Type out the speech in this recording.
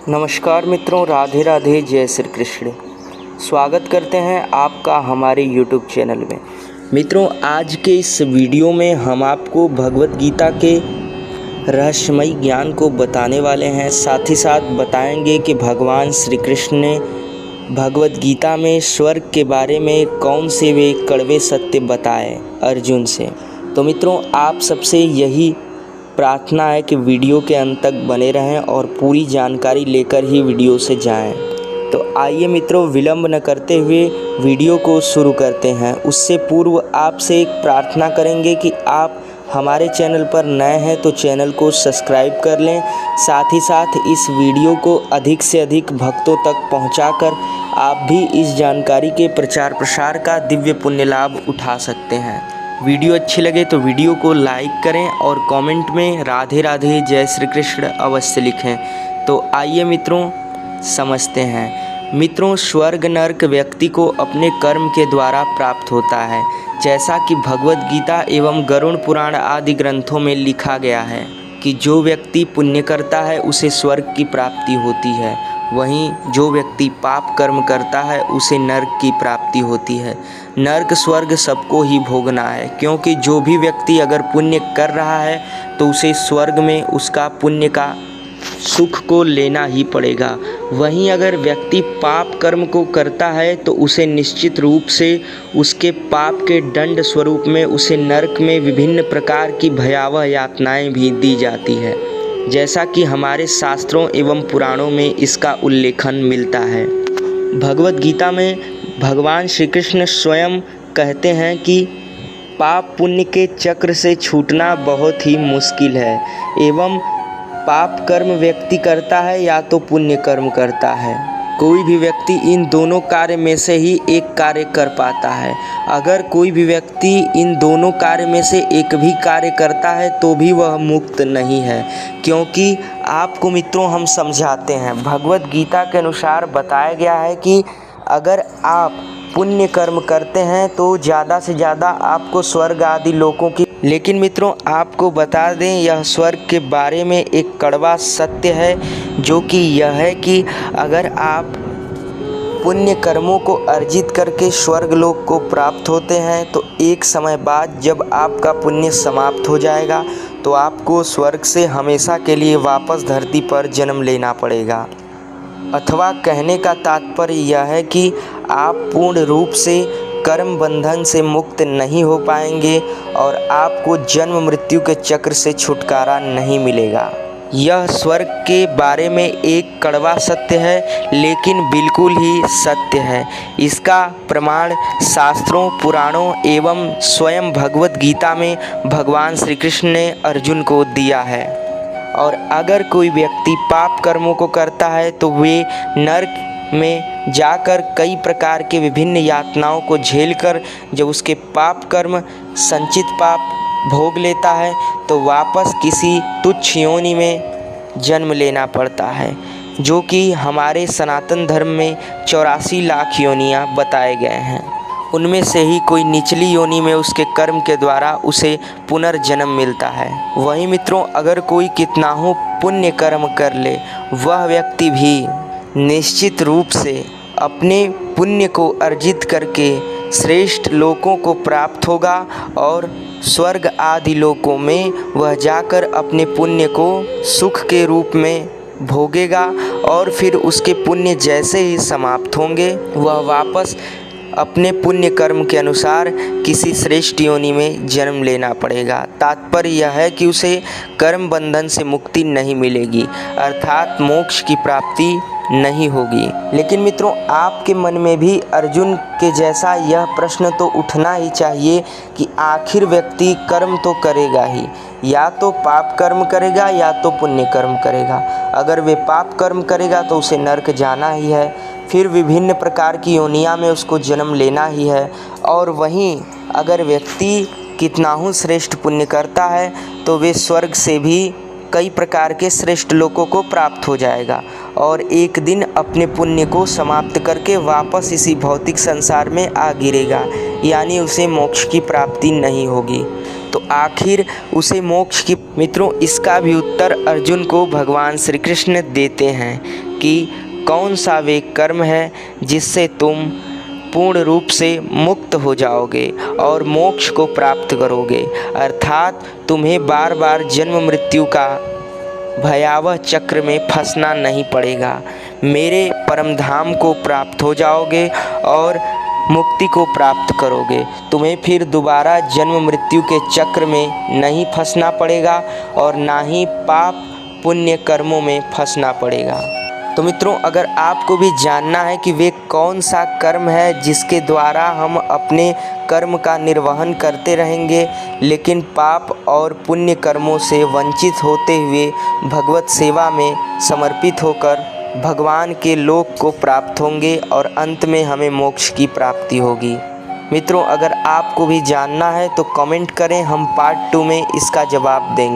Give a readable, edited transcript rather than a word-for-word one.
नमस्कार मित्रों, राधे राधे, जय श्री कृष्ण। स्वागत करते हैं आपका हमारे YouTube चैनल में। मित्रों, आज के इस वीडियो में हम आपको भगवत गीता के रहस्यमयी ज्ञान को बताने वाले हैं। साथ ही साथ बताएंगे कि भगवान श्री कृष्ण ने भगवत गीता में स्वर्ग के बारे में कौन से वे कड़वे सत्य बताए अर्जुन से। तो मित्रों, आप सबसे यही प्रार्थना है कि वीडियो के अंत तक बने रहें और पूरी जानकारी लेकर ही वीडियो से जाएं। तो आइए मित्रों, विलंब न करते हुए वीडियो को शुरू करते हैं। उससे पूर्व आपसे एक प्रार्थना करेंगे कि आप हमारे चैनल पर नए हैं तो चैनल को सब्सक्राइब कर लें। साथ ही साथ इस वीडियो को अधिक से अधिक भक्तों तक पहुंचाकर आप भी इस जानकारी के प्रचार प्रसार का दिव्य पुण्य लाभ उठा सकते हैं। वीडियो अच्छी लगे तो वीडियो को लाइक करें और कमेंट में राधे राधे, जय श्री कृष्ण अवश्य लिखें। तो आइए मित्रों, समझते हैं। मित्रों, स्वर्ग नर्क व्यक्ति को अपने कर्म के द्वारा प्राप्त होता है, जैसा कि भगवत गीता एवं गरुड़ पुराण आदि ग्रंथों में लिखा गया है कि जो व्यक्ति पुण्य करता है उसे स्वर्ग की प्राप्ति होती है, वहीं जो व्यक्ति पाप कर्म करता है उसे नर्क की प्राप्ति होती है। नर्क स्वर्ग सबको ही भोगना है, क्योंकि जो भी व्यक्ति अगर पुण्य कर रहा है तो उसे स्वर्ग में उसका पुण्य का सुख को लेना ही पड़ेगा। वहीं अगर व्यक्ति पाप कर्म को करता है तो उसे निश्चित रूप से उसके पाप के दंड स्वरूप में उसे नर्क में विभिन्न प्रकार की भयावह यातनाएं भी दी जाती है, जैसा कि हमारे शास्त्रों एवं पुराणों में इसका उल्लेखन मिलता है। भगवत गीता में भगवान श्री कृष्ण स्वयं कहते हैं कि पाप पुण्य के चक्र से छूटना बहुत ही मुश्किल है एवं पाप कर्म व्यक्ति करता है या तो पुण्य कर्म करता है। कोई भी व्यक्ति इन दोनों कार्य में से ही एक कार्य कर पाता है। अगर कोई भी व्यक्ति इन दोनों कार्य में से एक भी कार्य करता है तो भी वह मुक्त नहीं है, क्योंकि आपको मित्रों हम समझाते हैं। भगवत गीता के अनुसार बताया गया है कि अगर आप पुण्य कर्म करते हैं तो ज़्यादा से ज़्यादा आपको स्वर्ग आदि लोकों की, लेकिन मित्रों आपको बता दें, यह स्वर्ग के बारे में एक कड़वा सत्य है, जो कि यह है कि अगर आप पुण्य कर्मों को अर्जित करके स्वर्ग लोक को प्राप्त होते हैं तो एक समय बाद जब आपका पुण्य समाप्त हो जाएगा तो आपको स्वर्ग से हमेशा के लिए वापस धरती पर जन्म लेना पड़ेगा। अथवा कहने का तात्पर्य यह है कि आप पूर्ण रूप से कर्म बंधन से मुक्त नहीं हो पाएंगे और आपको जन्म मृत्यु के चक्र से छुटकारा नहीं मिलेगा। यह स्वर्ग के बारे में एक कड़वा सत्य है, लेकिन बिल्कुल ही सत्य है। इसका प्रमाण शास्त्रों, पुराणों एवं स्वयं भगवत गीता में भगवान श्री कृष्ण ने अर्जुन को दिया है। और अगर कोई व्यक्ति पाप कर्मों को करता है तो वे नरक में जाकर कई प्रकार के विभिन्न यातनाओं को झेलकर जब उसके पाप कर्म संचित पाप भोग लेता है तो वापस किसी तुच्छ योनि में जन्म लेना पड़ता है, जो कि हमारे सनातन धर्म में 84 लाख योनियाँ बताए गए हैं। उनमें से ही कोई निचली योनि में उसके कर्म के द्वारा उसे पुनर्जन्म मिलता है। वहीं मित्रों, अगर कोई कितना हो पुण्य कर्म कर ले, वह व्यक्ति भी निश्चित रूप से अपने पुण्य को अर्जित करके श्रेष्ठ लोकों को प्राप्त होगा और स्वर्ग आदि लोकों में वह जाकर अपने पुण्य को सुख के रूप में भोगेगा और फिर उसके पुण्य जैसे ही समाप्त होंगे वह वापस अपने पुण्य कर्म के अनुसार किसी श्रेष्ठ योनि में जन्म लेना पड़ेगा। तात्पर्य यह है कि उसे कर्म बंधन से मुक्ति नहीं मिलेगी, अर्थात मोक्ष की प्राप्ति नहीं होगी। लेकिन मित्रों, आपके मन में भी अर्जुन के जैसा यह प्रश्न तो उठना ही चाहिए कि आखिर व्यक्ति कर्म तो करेगा ही, या तो पाप कर्म करेगा या तो पुण्य कर्म करेगा। अगर वे पाप कर्म करेगा तो उसे नरक जाना ही है, फिर विभिन्न प्रकार की योनियां में उसको जन्म लेना ही है। और वहीं अगर व्यक्ति कितना ही श्रेष्ठ पुण्य करता है तो वे स्वर्ग से भी कई प्रकार के श्रेष्ठ लोकों को प्राप्त हो जाएगा और एक दिन अपने पुण्य को समाप्त करके वापस इसी भौतिक संसार में आ गिरेगा, यानी उसे मोक्ष की प्राप्ति नहीं होगी। तो आखिर उसे मोक्ष की मित्रों इसका भी उत्तर अर्जुन को भगवान श्री कृष्ण देते हैं कि कौन सा वे कर्म है जिससे तुम पूर्ण रूप से मुक्त हो जाओगे और मोक्ष को प्राप्त करोगे, अर्थात तुम्हें बार बार जन्म मृत्यु का भयावह चक्र में फंसना नहीं पड़ेगा। मेरे परम धाम को प्राप्त हो जाओगे और मुक्ति को प्राप्त करोगे। तुम्हें फिर दोबारा जन्म मृत्यु के चक्र में नहीं फंसना पड़ेगा और ना ही पाप पुण्य कर्मों में फंसना पड़ेगा। तो मित्रों, अगर आपको भी जानना है कि वे कौन सा कर्म है जिसके द्वारा हम अपने कर्म का निर्वहन करते रहेंगे लेकिन पाप और पुण्य कर्मों से वंचित होते हुए भगवत सेवा में समर्पित होकर भगवान के लोक को प्राप्त होंगे और अंत में हमें मोक्ष की प्राप्ति होगी। मित्रों, अगर आपको भी जानना है तो कमेंट करें, हम पार्ट 2 में इसका जवाब देंगे।